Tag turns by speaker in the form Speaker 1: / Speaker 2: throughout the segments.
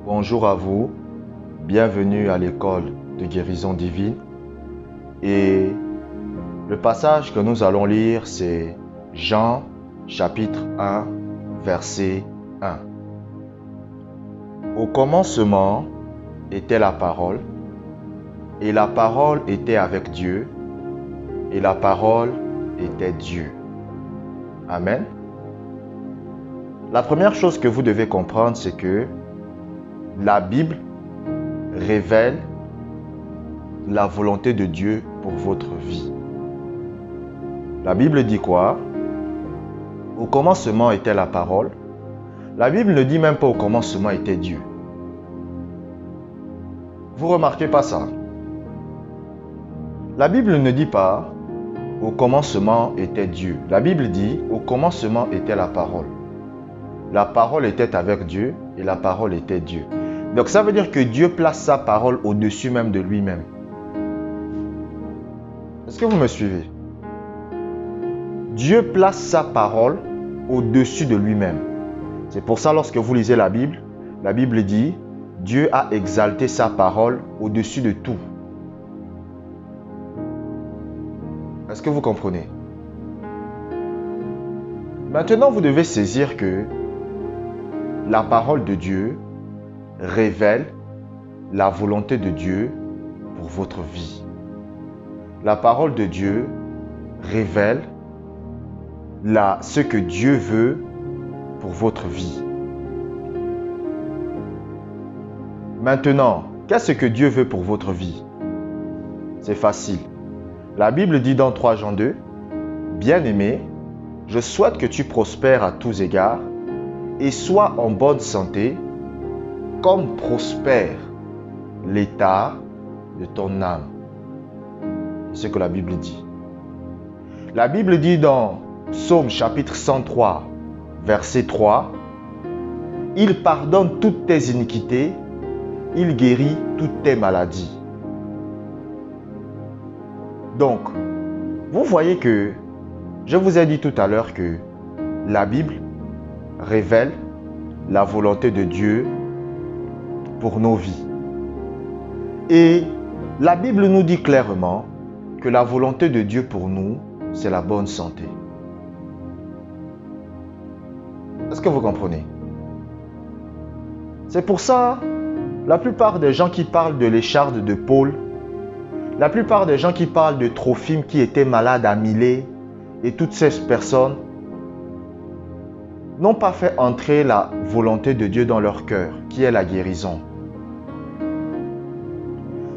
Speaker 1: Bonjour à vous, bienvenue à l'école de guérison divine. Et le passage que nous allons lire, c'est Jean chapitre 1, verset 1. Au commencement était la parole, et la parole était avec Dieu, et la parole était Dieu. Amen. La première chose que vous devez comprendre, c'est que la Bible révèle la volonté de Dieu pour votre vie. La Bible dit quoi? Au commencement était la parole. La Bible ne dit même pas au commencement était Dieu. Vous remarquez pas ça? La Bible ne dit pas au commencement était Dieu. La Bible dit au commencement était la parole. La parole était avec Dieu et la parole était Dieu. Donc ça veut dire que Dieu place sa parole au-dessus même de lui-même. Est-ce que vous me suivez? Dieu place sa parole au-dessus de lui-même. C'est pour ça lorsque vous lisez la Bible dit Dieu a exalté sa parole au-dessus de tout. Est-ce que vous comprenez? Maintenant, vous devez saisir que la parole de Dieu révèle la volonté de Dieu pour votre vie. La parole de Dieu révèle ce que Dieu veut pour votre vie. Maintenant, qu'est-ce que Dieu veut pour votre vie? C'est facile. La Bible dit dans 3 Jean 2, « Bien-aimé, je souhaite que tu prospères à tous égards et sois en bonne santé, comme prospère l'état de ton âme. » C'est ce que la Bible dit. La Bible dit dans Psaume chapitre 103, verset 3, « Il pardonne toutes tes iniquités, il guérit toutes tes maladies. » Donc, vous voyez que je vous ai dit tout à l'heure que la Bible révèle la volonté de Dieu pour nos vies. Et la Bible nous dit clairement que la volonté de Dieu pour nous, c'est la bonne santé. Est-ce que vous comprenez? C'est pour ça, la plupart des gens qui parlent de l'écharde de Paul, la plupart des gens qui parlent de Trophime qui était malade à Milet et toutes ces personnes n'ont pas fait entrer la volonté de Dieu dans leur cœur, qui est la guérison.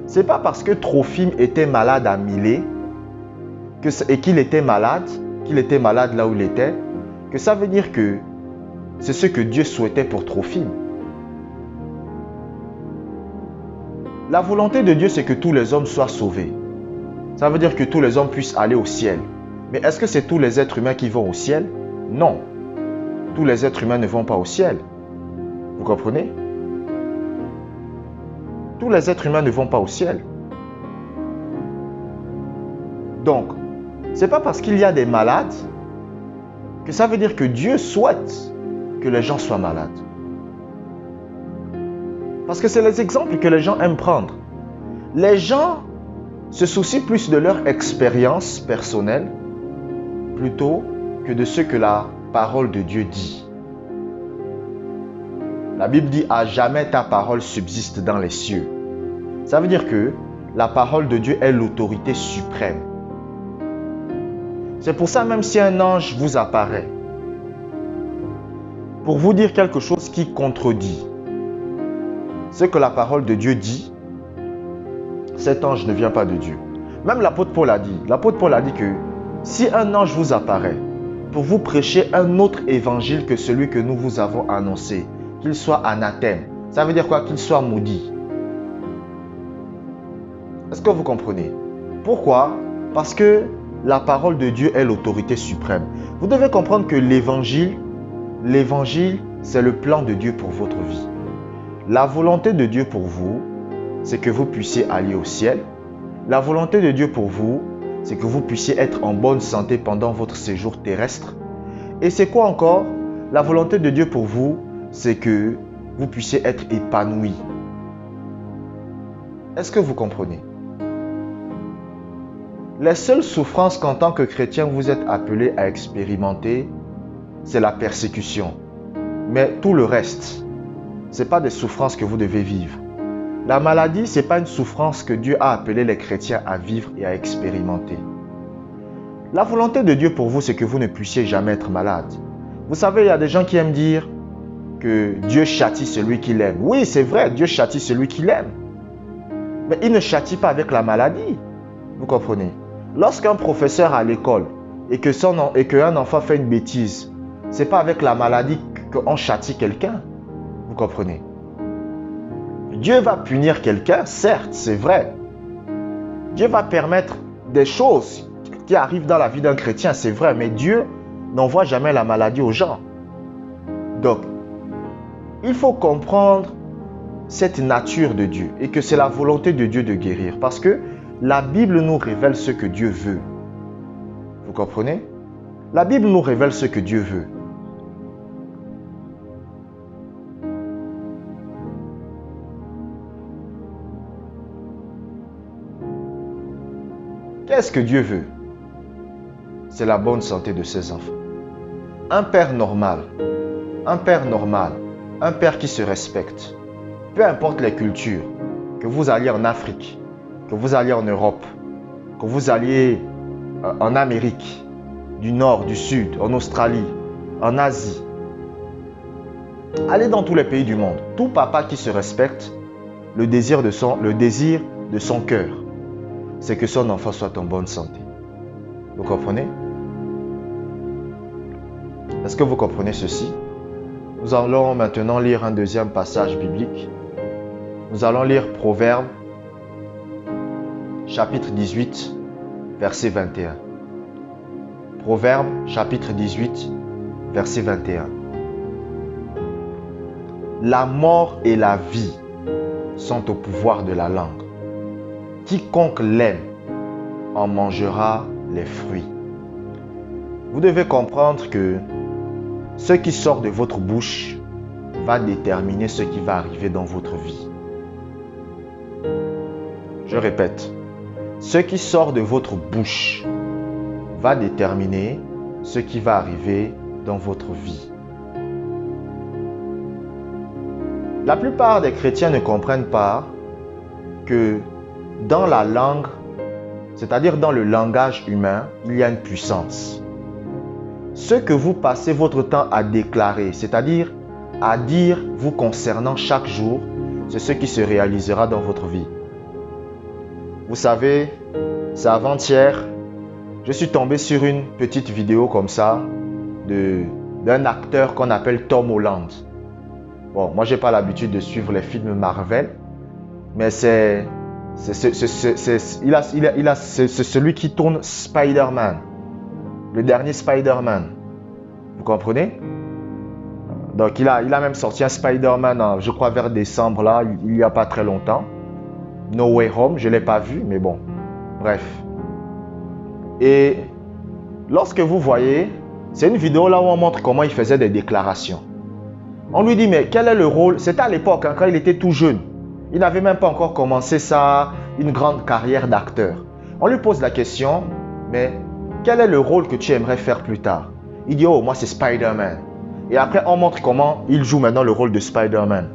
Speaker 1: C'est pas parce que Trophime était malade à Milet et qu'il était malade là où il était, que ça veut dire que c'est ce que Dieu souhaitait pour Trophime. La volonté de Dieu, c'est que tous les hommes soient sauvés. Ça veut dire que tous les hommes puissent aller au ciel. Mais est-ce que c'est tous les êtres humains qui vont au ciel? Non. Tous les êtres humains ne vont pas au ciel. Vous comprenez? Tous les êtres humains ne vont pas au ciel. Donc, ce n'est pas parce qu'il y a des malades que ça veut dire que Dieu souhaite que les gens soient malades. Parce que c'est les exemples que les gens aiment prendre. Les gens se soucient plus de leur expérience personnelle plutôt que de ce que la parole de Dieu dit. La Bible dit « À jamais ta parole subsiste dans les cieux ». Ça veut dire que la parole de Dieu est l'autorité suprême. C'est pour ça, même si un ange vous apparaît pour vous dire quelque chose qui contredit ce que la parole de Dieu dit, cet ange ne vient pas de Dieu. Même l'apôtre Paul a dit. L'apôtre Paul a dit que si un ange vous apparaît pour vous prêcher un autre évangile que celui que nous vous avons annoncé, qu'il soit anathème, ça veut dire quoi? Qu'il soit maudit. Est-ce que vous comprenez? Pourquoi? Parce que la parole de Dieu est l'autorité suprême. Vous devez comprendre que l'évangile, c'est le plan de Dieu pour votre vie. La volonté de Dieu pour vous, c'est que vous puissiez aller au ciel. La volonté de Dieu pour vous, c'est que vous puissiez être en bonne santé pendant votre séjour terrestre. Et c'est quoi encore? La volonté de Dieu pour vous, c'est que vous puissiez être épanoui. Est-ce que vous comprenez? Les seules souffrances qu'en tant que chrétien vous êtes appelé à expérimenter, c'est la persécution. Mais tout le reste, ce n'est pas des souffrances que vous devez vivre. La maladie, ce n'est pas une souffrance que Dieu a appelé les chrétiens à vivre et à expérimenter. La volonté de Dieu pour vous, c'est que vous ne puissiez jamais être malade. Vous savez, il y a des gens qui aiment dire que Dieu châtie celui qu'il aime. Oui, c'est vrai, Dieu châtie celui qu'il aime. Mais il ne châtie pas avec la maladie. Vous comprenez? Lorsqu'un professeur à l'école et qu'un enfant fait une bêtise, ce n'est pas avec la maladie qu'on châtie quelqu'un. Vous comprenez? Dieu va punir quelqu'un, certes, c'est vrai. Dieu va permettre des choses qui arrivent dans la vie d'un chrétien, c'est vrai, mais Dieu n'envoie jamais la maladie aux gens. Donc, il faut comprendre cette nature de Dieu et que c'est la volonté de Dieu de guérir parce que la Bible nous révèle ce que Dieu veut. Vous comprenez? La Bible nous révèle ce que Dieu veut. Qu'est-ce que Dieu veut? C'est la bonne santé de ses enfants. Un père normal, un père qui se respecte, peu importe les cultures, que vous alliez en Afrique, que vous alliez en Europe, que vous alliez en Amérique, du Nord, du Sud, en Australie, en Asie, allez dans tous les pays du monde. Tout papa qui se respecte, le désir de son cœur, c'est que son enfant soit en bonne santé. Vous comprenez? Est-ce que vous comprenez ceci? Nous allons maintenant lire un deuxième passage biblique. Nous allons lire Proverbes, chapitre 18, verset 21. Proverbes, chapitre 18, verset 21. La mort et la vie sont au pouvoir de la langue. Quiconque l'aime en mangera les fruits. Vous devez comprendre que ce qui sort de votre bouche va déterminer ce qui va arriver dans votre vie. Je répète, ce qui sort de votre bouche va déterminer ce qui va arriver dans votre vie. La plupart des chrétiens ne comprennent pas que dans la langue, c'est-à-dire dans le langage humain, il y a une puissance. Ce que vous passez votre temps à déclarer, c'est-à-dire à dire vous concernant chaque jour, c'est ce qui se réalisera dans votre vie. Vous savez, c'est avant-hier, je suis tombé sur une petite vidéo comme ça d'un acteur qu'on appelle Tom Holland. Bon, moi, je n'ai pas l'habitude de suivre les films Marvel, mais c'est celui qui tourne Spider-Man, le dernier Spider-Man. Vous comprenez? Donc, il a même sorti un Spider-Man, je crois, vers décembre, là, il n'y a pas très longtemps. No Way Home, je ne l'ai pas vu, mais bon, bref. Et lorsque vous voyez, c'est une vidéo là où on montre comment il faisait des déclarations. On lui dit, mais quel est le rôle? C'était à l'époque, quand il était tout jeune. Il n'avait même pas encore commencé une grande carrière d'acteur. On lui pose la question, mais quel est le rôle que tu aimerais faire plus tard? Il dit, oh, moi c'est Spider-Man. Et après, on montre comment il joue maintenant le rôle de Spider-Man.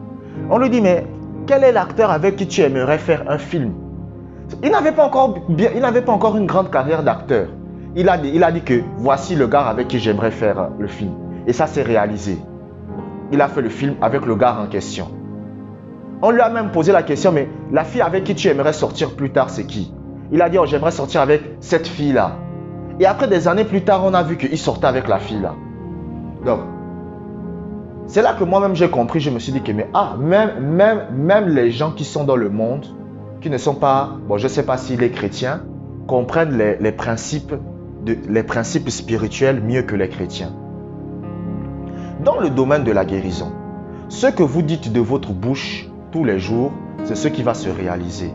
Speaker 1: On lui dit, mais quel est l'acteur avec qui tu aimerais faire un film? Il n'avait pas encore une grande carrière d'acteur. Il a dit que voici le gars avec qui j'aimerais faire le film. Et ça s'est réalisé. Il a fait le film avec le gars en question. On lui a même posé la question, mais la fille avec qui tu aimerais sortir plus tard, c'est qui? Il a dit, oh, j'aimerais sortir avec cette fille-là. Et après des années plus tard, on a vu qu'il sortait avec la fille-là. Donc, c'est là que moi-même j'ai compris, je me suis dit que même les gens qui sont dans le monde, qui ne sont pas, bon, je ne sais pas s'il est chrétien, comprennent les principes spirituels mieux que les chrétiens. Dans le domaine de la guérison, ce que vous dites de votre bouche tous les jours, c'est ce qui va se réaliser.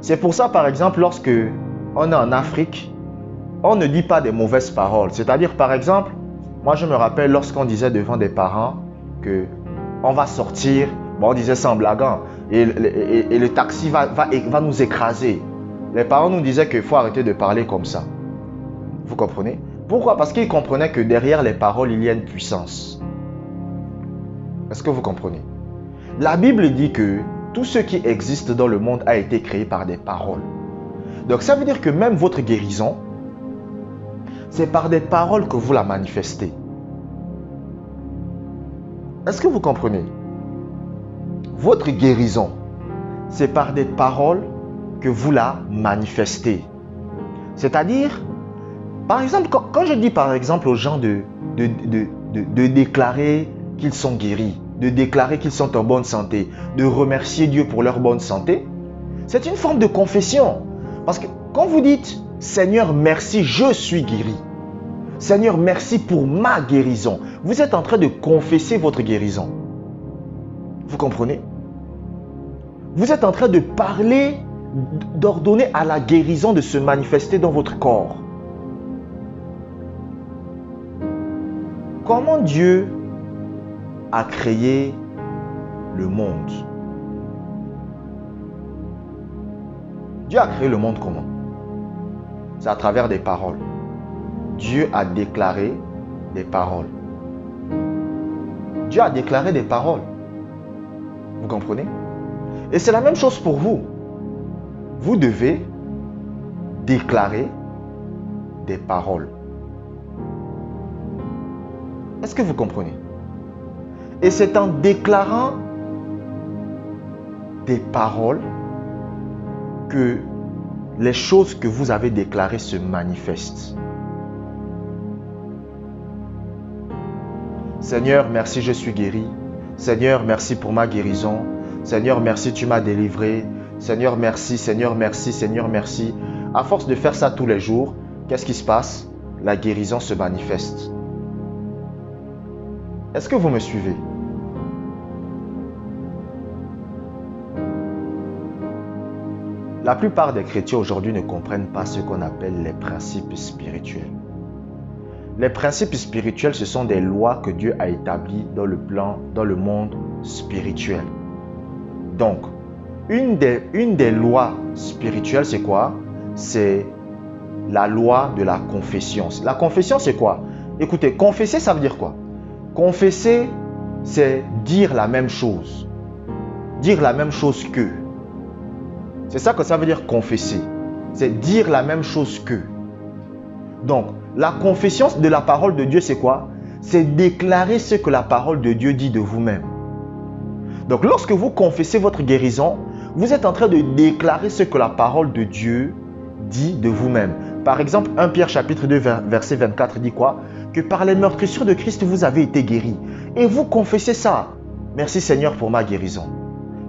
Speaker 1: C'est pour ça, par exemple, lorsque on est en Afrique, on ne dit pas des mauvaises paroles. C'est-à-dire, par exemple, moi je me rappelle lorsqu'on disait devant des parents que on va sortir, bon, on disait ça en blaguant, et le taxi va nous écraser. Les parents nous disaient qu'il faut arrêter de parler comme ça. Vous comprenez? Pourquoi? Parce qu'ils comprenaient que derrière les paroles, il y a une puissance. Est-ce que vous comprenez? La Bible dit que tout ce qui existe dans le monde a été créé par des paroles. Donc ça veut dire que même votre guérison, c'est par des paroles que vous la manifestez. Est-ce que vous comprenez? Votre guérison, c'est par des paroles que vous la manifestez. C'est-à-dire, par exemple, quand je dis par exemple aux gens de déclarer qu'ils sont guéris, de déclarer qu'ils sont en bonne santé, de remercier Dieu pour leur bonne santé, c'est une forme de confession. Parce que quand vous dites « Seigneur, merci, je suis guéri », Seigneur, merci pour ma guérison, vous êtes en train de confesser votre guérison. Vous comprenez? Vous êtes en train de parler, d'ordonner à la guérison de se manifester dans votre corps. Comment Dieu a créé le monde? Dieu a créé le monde comment? C'est à travers des paroles. Dieu a déclaré des paroles. Dieu a déclaré des paroles. Vous comprenez? Et c'est la même chose pour vous. Vous devez déclarer des paroles. Est-ce que vous comprenez? Et c'est en déclarant des paroles que les choses que vous avez déclarées se manifestent. Seigneur, merci, je suis guéri. Seigneur, merci pour ma guérison. Seigneur, merci, tu m'as délivré. Seigneur, merci, Seigneur, merci, Seigneur, merci. À force de faire ça tous les jours, qu'est-ce qui se passe? La guérison se manifeste. Est-ce que vous me suivez? La plupart des chrétiens aujourd'hui ne comprennent pas ce qu'on appelle les principes spirituels. Les principes spirituels, ce sont des lois que Dieu a établies dans le monde spirituel. Donc, une des lois spirituelles, c'est quoi? C'est la loi de la confession. La confession, c'est quoi? Écoutez, confesser, ça veut dire quoi? Confesser, c'est dire la même chose. Dire la même chose que. C'est ça que ça veut dire confesser. C'est dire la même chose que. Donc, la confession de la parole de Dieu, c'est quoi? C'est déclarer ce que la parole de Dieu dit de vous-même. Donc, lorsque vous confessez votre guérison, vous êtes en train de déclarer ce que la parole de Dieu dit de vous-même. Par exemple, 1 Pierre chapitre 2, verset 24 dit quoi? Que par les meurtrissures de Christ, vous avez été guéris. Et vous confessez ça. Merci Seigneur pour ma guérison.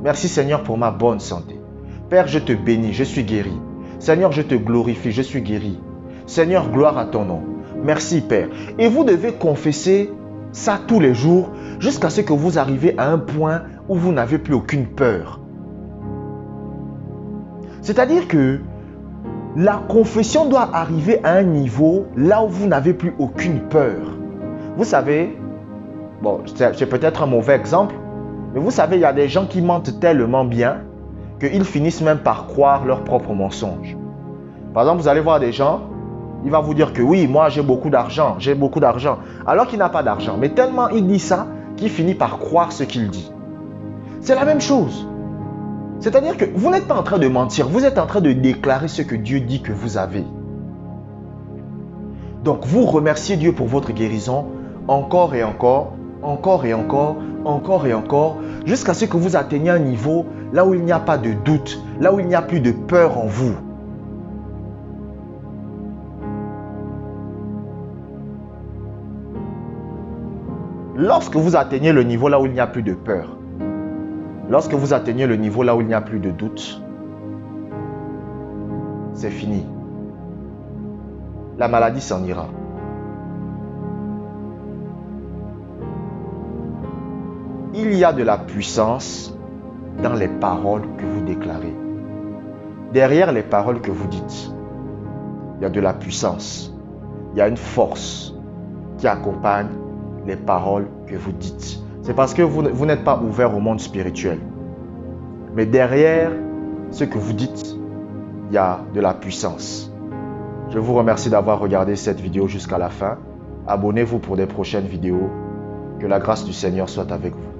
Speaker 1: Merci Seigneur pour ma bonne santé. Père, je te bénis, je suis guéri. Seigneur, je te glorifie, je suis guéri. Seigneur, gloire à ton nom. Merci Père. Et vous devez confesser ça tous les jours jusqu'à ce que vous arriviez à un point où vous n'avez plus aucune peur. C'est-à-dire que la confession doit arriver à un niveau là où vous n'avez plus aucune peur. Vous savez, bon, c'est peut-être un mauvais exemple, mais vous savez, il y a des gens qui mentent tellement bien qu'ils finissent même par croire leurs propres mensonges. Par exemple, vous allez voir des gens, il va vous dire que oui, moi j'ai beaucoup d'argent, alors qu'il n'a pas d'argent. Mais tellement il dit ça qu'il finit par croire ce qu'il dit. C'est la même chose. C'est-à-dire que vous n'êtes pas en train de mentir, vous êtes en train de déclarer ce que Dieu dit que vous avez. Donc vous remerciez Dieu pour votre guérison encore et encore, encore et encore, encore et encore, jusqu'à ce que vous atteigniez un niveau là où il n'y a pas de doute, là où il n'y a plus de peur en vous. Lorsque vous atteignez le niveau là où il n'y a plus de peur, lorsque vous atteignez le niveau là où il n'y a plus de doute, c'est fini. La maladie s'en ira. Il y a de la puissance dans les paroles que vous déclarez. Derrière les paroles que vous dites, il y a de la puissance. Il y a une force qui accompagne les paroles que vous dites. c'est parce que vous n'êtes pas ouvert au monde spirituel. Mais derrière ce que vous dites, il y a de la puissance. Je vous remercie d'avoir regardé cette vidéo jusqu'à la fin. Abonnez-vous pour des prochaines vidéos. Que la grâce du Seigneur soit avec vous.